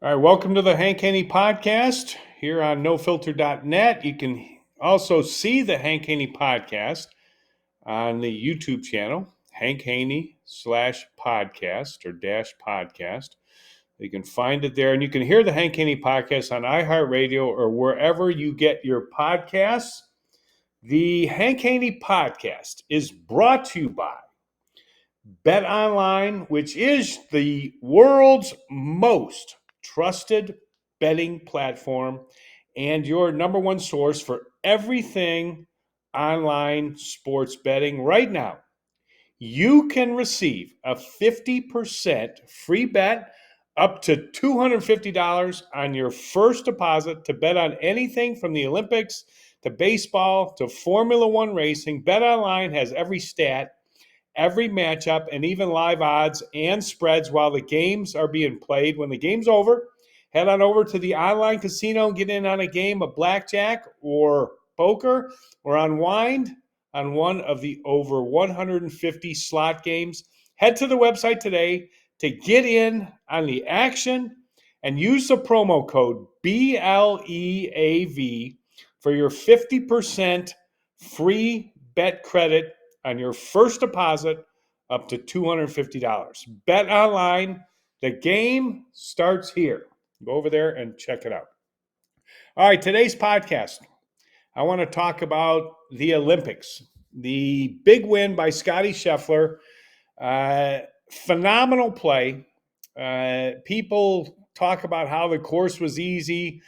All right, welcome to the Hank Haney Podcast here on nofilter.net. You can also see the Hank Haney Podcast on the YouTube channel, Hank Haney /podcast or -podcast. You can find it there, and you can hear the Hank Haney Podcast on iHeartRadio or wherever you get your podcasts. The Hank Haney Podcast is brought to you by Bet Online, which is the world's most trusted betting platform and your number one source for everything online sports betting. Right now, you can receive a 50% free bet up to $250 on your first deposit to bet on anything from the Olympics to baseball to Formula One racing. Bet Online has every stat, every matchup, and even live odds and spreads while the games are being played. When the game's over, head on over to the online casino and get in on a game of blackjack or poker or unwind on one of the over 150 slot games. Head to the website today to get in on the action and use the promo code BLEAV for your 50% free bet credit on your first deposit up to $250. Bet Online. The game starts here. Go over there and check it out. All right, today's podcast, I want to talk about the Olympics. The big win by Scottie Scheffler. Phenomenal play. People talk about how the course was easy.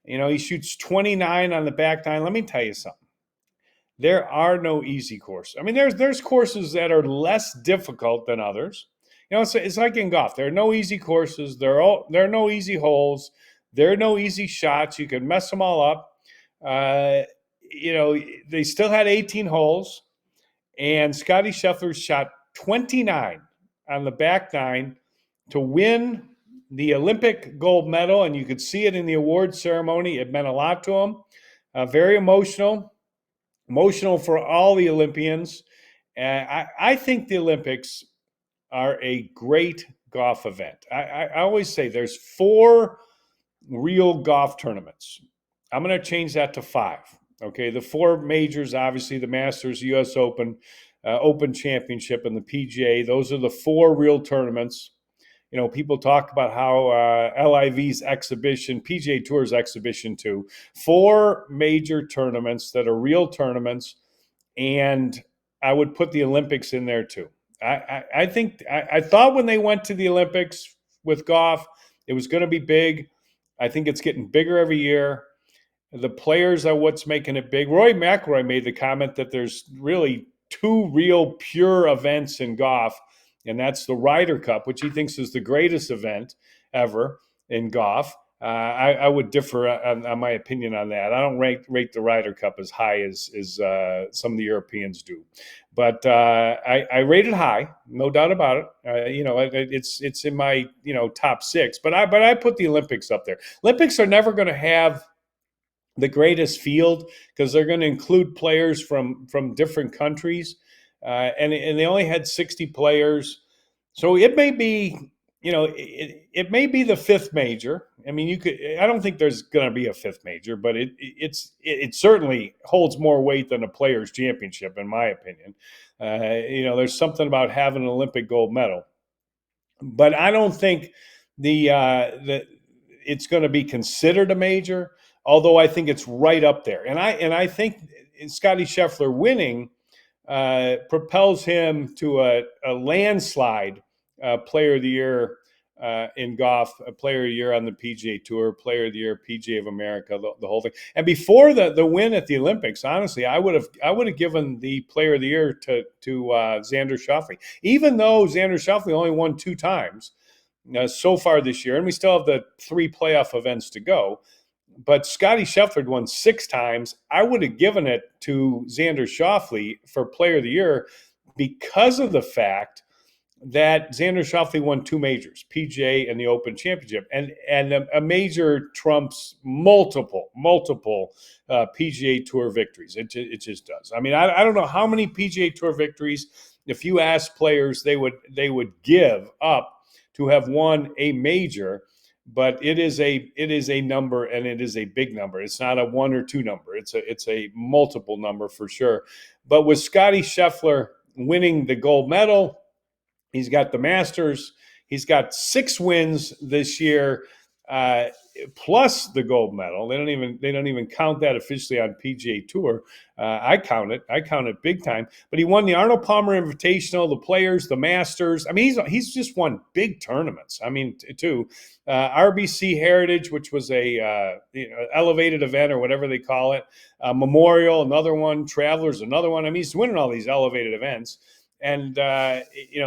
You know, he shoots 29 on the back nine. Let me tell you something. There are no easy courses. I mean, there's courses that are less difficult than others. You know, it's like in golf. There are no easy courses. There are no easy holes. There are no easy shots. You can mess them all up. You know, they still had 18 holes, and Scottie Scheffler shot 29 on the back nine to win the Olympic gold medal, and you could see it in the award ceremony. It meant a lot to him. Very emotional for all the Olympians. I think the Olympics are a great golf event. I always say there's 4 real golf tournaments. I'm going to change that to 5. Okay, the 4 majors, obviously the Masters, U.S. Open, Open Championship, and the PGA. Those are the 4 real tournaments. You know, people talk about how LIV's exhibition, PGA Tour's exhibition too. 4 major tournaments that are real tournaments, and I would put the Olympics in there too. I think I thought when they went to the Olympics with golf, it was going to be big. I think it's getting bigger every year. The players are what's making it big. Rory McIlroy made the comment that there's really 2 real pure events in golf, and that's the Ryder Cup, which he thinks is the greatest event ever in golf. I would differ on my opinion on that. I don't rate the Ryder Cup as high as some of the Europeans do, but I rate it high, no doubt about it. You know, it's in my top 6, but I put the Olympics up there. Olympics are never going to have the greatest field because they're going to include players from different countries, and they only had 60 players, so it may be. It may be the 5th major. I mean, I don't think there's going to be a 5th major, but it certainly holds more weight than a Players' Championship, in my opinion. There's something about having an Olympic gold medal, but I don't think it's going to be considered a major. Although I think it's right up there, and I think Scottie Scheffler winning propels him to a landslide Player of the Year in golf, a Player of the Year on the PGA Tour, Player of the Year, PGA of America, the whole thing. And before the win at the Olympics, honestly, I would have given the Player of the Year to Xander Schauffele, even though Xander Schauffele only won 2 times so far this year, and we still have the 3 playoff events to go. But Scottie Scheffler won 6 times. I would have given it to Xander Schauffele for Player of the Year because of the fact that Xander Schauffele won 2 majors, PGA and the Open Championship, and a major trumps multiple PGA Tour victories. It just does. I mean, I don't know how many PGA Tour victories, if you ask players, they would give up to have won a major. but it is a number, and it is a big number. It's not a one or two number. It's a multiple number for sure. But with Scottie Scheffler winning the gold medal, he's got the Masters. He's got 6 wins this year, uh, plus the gold medal. They don't even count that officially on PGA Tour. I count it. I count it big time. But he won the Arnold Palmer Invitational, the Players, the Masters. I mean, he's just won big tournaments. I mean, too. RBC Heritage, which was a elevated event or whatever they call it. Memorial, another one. Travelers, another one. I mean, he's winning all these elevated events. And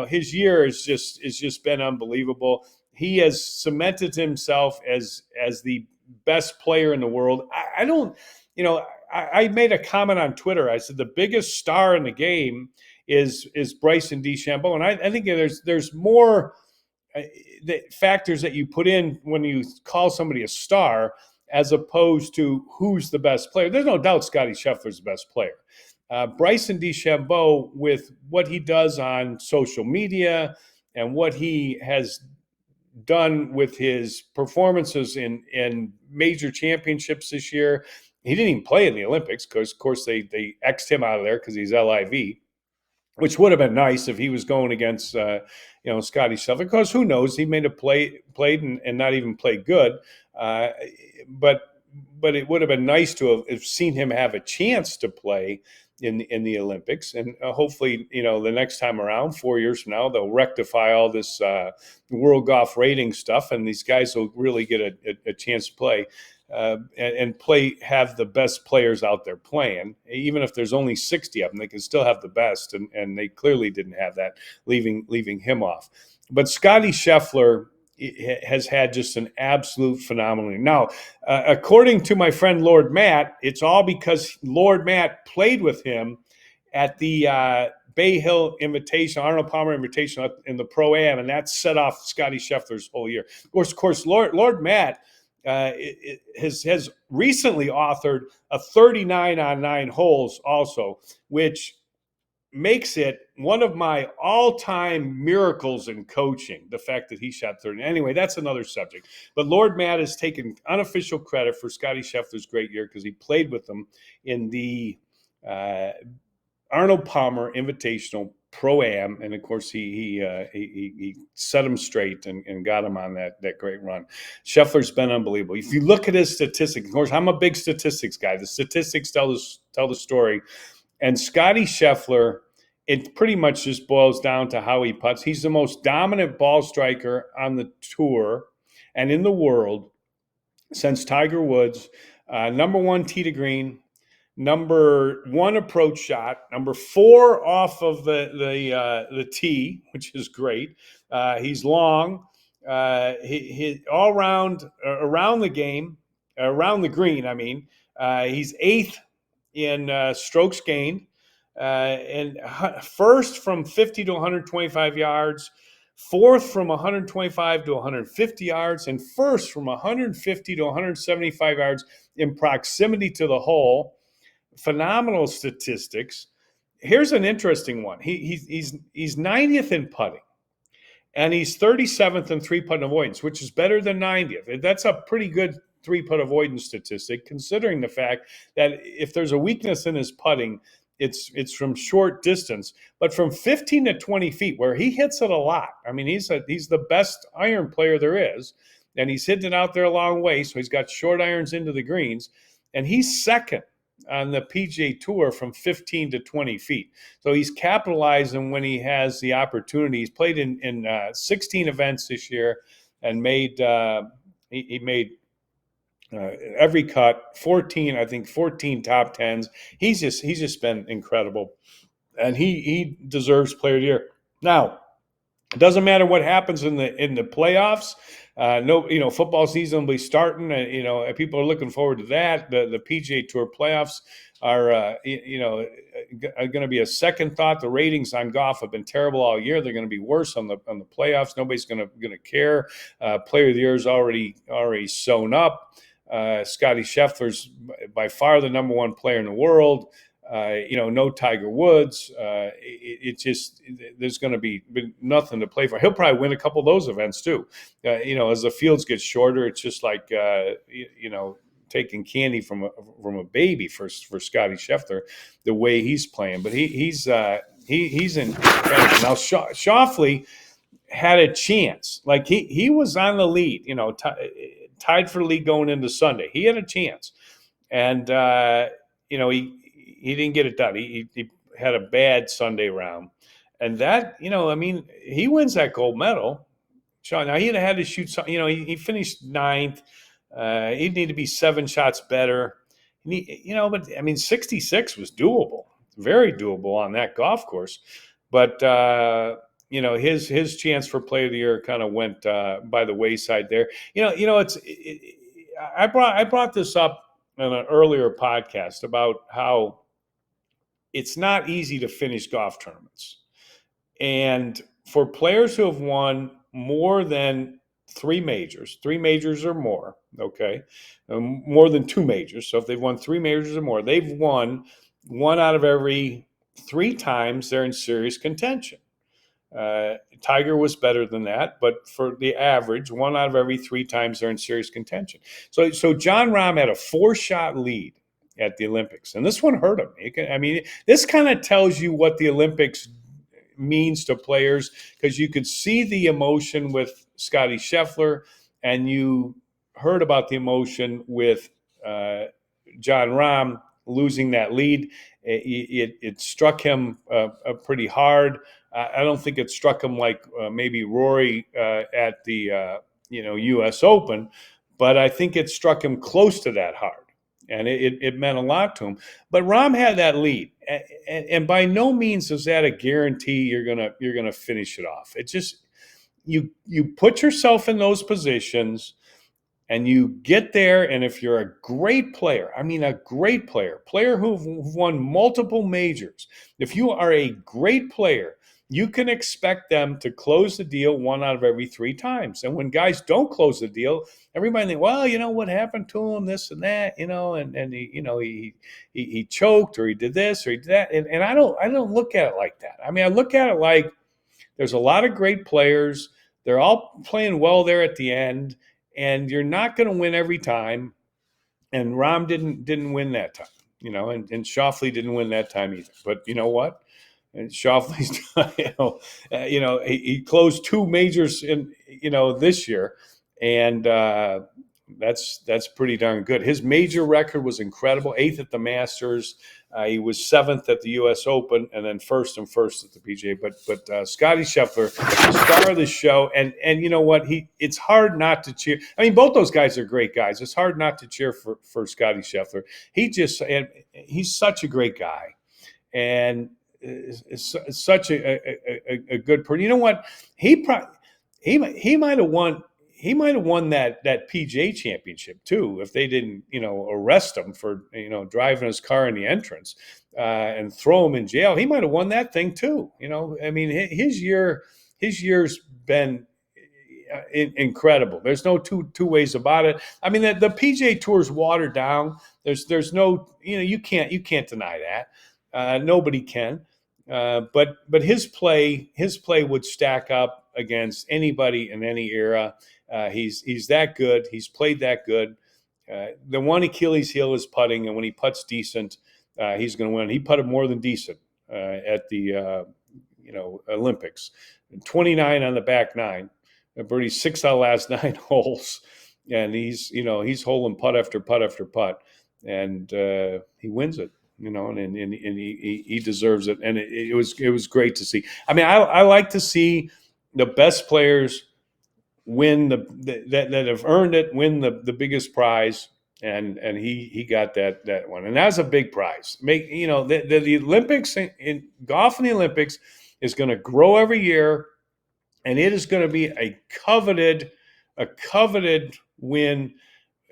his year is just been unbelievable. He has cemented himself as the best player in the world. I made a comment on Twitter. I said the biggest star in the game is Bryson DeChambeau, and I think there's more the factors that you put in when you call somebody a star as opposed to who's the best player. There's no doubt Scottie Scheffler's the best player. Bryson DeChambeau, with what he does on social media and what he has done with his performances in major championships this year, he didn't even play in the Olympics because, of course, they X'd him out of there because he's LIV, which would have been nice if he was going against Scottie Scheffler. Because who knows, he may have played and not even played good, but it would have been nice to have seen him have a chance to play in the Olympics. And hopefully, the next time around, 4 years from now, they'll rectify all this world golf rating stuff, and these guys will really get a chance to play and have the best players out there playing. Even if there's only 60 of them, they can still have the best, and they clearly didn't have that, leaving him off. But Scottie Scheffler has had just an absolute phenomenal year. Now, according to my friend Lord Matt, it's all because Lord Matt played with him at the Bay Hill Invitational, Arnold Palmer Invitational in the Pro-Am, and that set off Scottie Scheffler's whole year. Of course, Lord Matt has recently authored a 39 on 9 holes also, which makes it one of my all-time miracles in coaching, the fact that he shot 30. Anyway, that's another subject. But Lord Matt has taken unofficial credit for Scottie Scheffler's great year because he played with them in the Arnold Palmer Invitational Pro-Am, and of course he set him straight and got him on that great run. Scheffler's been unbelievable. If you look at his statistics, of course, I'm a big statistics guy. The statistics tell the story. And Scottie Scheffler, it pretty much just boils down to how he putts. He's the most dominant ball striker on the tour and in the world since Tiger Woods. Number 1 tee to green, number 1 approach shot, number 4 off of the tee, which is great. He's long. He all around the game, around the green. I mean, he's 8th in strokes gained, and first from 50 to 125 yards, 4th from 125 to 150 yards, and first from 150 to 175 yards in proximity to the hole. Phenomenal statistics. Here's an interesting one. He's 90th in putting, and he's 37th in 3-putt avoidance, which is better than 90th. That's a pretty good 3-putt avoidance statistic, considering the fact that if there's a weakness in his putting, it's from short distance, but from 15 to 20 feet, where he hits it a lot. I mean, he's the best iron player there is, and he's hitting it out there a long way, so he's got short irons into the greens, and he's second on the PGA Tour from 15 to 20 feet. So he's capitalizing when he has the opportunity. He's played in 16 events this year and made he made every cut, 14 top 10s. He's just been incredible, and he deserves Player of the Year. Now, it doesn't matter what happens in the playoffs. Football season will be starting. People are looking forward to that. The PGA Tour playoffs are going to be a second thought. The ratings on golf have been terrible all year. They're going to be worse on the playoffs. Nobody's going to care. Player of the Year is already sewn up. Scottie Scheffler's by far the number 1 player in the world. No Tiger Woods. There's going to be nothing to play for. He'll probably win a couple of those events too. As the fields get shorter, it's just like taking candy from a baby for Scottie Scheffler, the way he's playing. But he's in now. Schauffele had a chance. Like he was on the lead. Tied for the lead going into Sunday. He had a chance, and he didn't get it done. He had a bad Sunday round, and that he wins that gold medal. Sean, now he'd have had to shoot some. He finished ninth. He'd need to be 7 shots better. But 66 was doable, very doable on that golf course. But his chance for Play of the Year kind of went by the wayside there. I brought this up in an earlier podcast about how it's not easy to finish golf tournaments. And for players who have won more than 3 majors or more, okay, more than 2 majors. So if they've won 3 majors or more, they've won 1 out of every 3 times they're in serious contention. Tiger was better than that, but for the average, 1 out of every 3 times they're in serious contention. So Jon Rahm had a 4-shot lead at the Olympics, and this one hurt him. This kind of tells you what the Olympics means to players, because you could see the emotion with Scottie Scheffler, and you heard about the emotion with Jon Rahm losing that lead. It struck him pretty hard. I don't think it struck him like maybe Rory at the U.S. Open, but I think it struck him close to that hard, and it meant a lot to him. But Rahm had that lead, and by no means is that a guarantee you're gonna finish it off. It just you put yourself in those positions, and you get there, and if you're a great player, player who've won multiple majors, if you are a great player, you can expect them to close the deal 1 out of every 3 times. And when guys don't close the deal, everybody thinks, well, what happened to him, this and that, and he choked, or he did this, or he did that. And I don't look at it like that. I look at it like there's a lot of great players. They're all playing well there at the end, and you're not going to win every time. And Rahm didn't win that time, and Schauffele didn't win that time either. But you know what? And Schauffele's, he closed 2 majors in, this year, and that's pretty darn good. His major record was incredible: 8th at the Masters. He was 7th at the U.S. Open, and then first at the PGA. But Scottie Scheffler, star of the show, and you know what? It's hard not to cheer. Both those guys are great guys. It's hard not to cheer for Scottie Scheffler. He's such a great guy, and is such a good person. You know what? He might have won. He might have won that PGA championship too if they didn't, arrest him for driving his car in the entrance and throw him in jail. He might have won that thing too. His year's been incredible. There's no two ways about it. The PGA Tour's watered down. There's no, you can't deny that. Nobody can. But his play would stack up against anybody in any era. He's that good. He's played that good. The one Achilles heel is putting, and when he putts decent, he's going to win. He putted more than decent at the Olympics. 29 on the back 9. Birdie 6 out of the last 9 holes, and he's holding putt after putt after putt, and he wins it. And he deserves it, and it was great to see. I like to see the best players win that have earned it, win the biggest prize, and he got that one, and that's a big prize. The Olympics in golf in the Olympics is going to grow every year, and it is going to be a coveted win.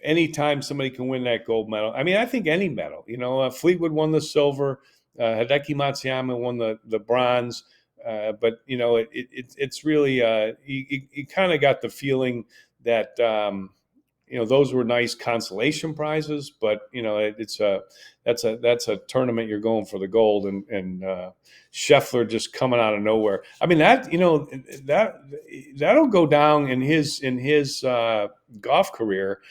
Anytime somebody can win that gold medal, I think any medal. Fleetwood won the silver, Hideki Matsuyama won the bronze, but it's really you kind of got the feeling that those were nice consolation prizes, but that's a tournament you're going for the gold, and Scheffler just coming out of nowhere. I mean, that'll go down in his golf career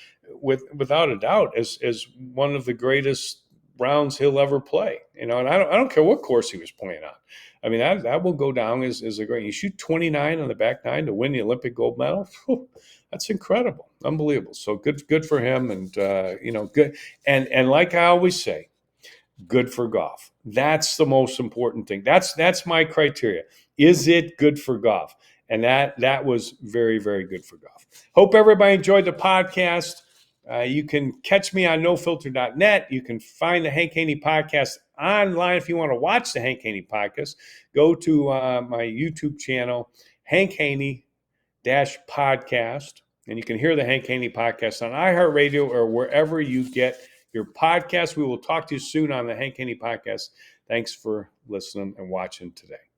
without a doubt as one of the greatest rounds he'll ever play. And I don't care what course he was playing on. I mean, that will go down as a great. You shoot 29 on the back nine to win the Olympic gold medal. Whew, that's incredible, unbelievable. So good for him, and good. And like I always say, good for golf. That's the most important thing. That's my criteria. Is it good for golf? And that was very, very good for golf. Hope everybody enjoyed the podcast. You can catch me on nofilter.net. You can find the Hank Haney Podcast online. If you want to watch the Hank Haney Podcast, go to my YouTube channel, Hank Haney Podcast, and you can hear the Hank Haney Podcast on iHeartRadio or wherever you get your podcast. We will talk to you soon on the Hank Haney Podcast. Thanks for listening and watching today.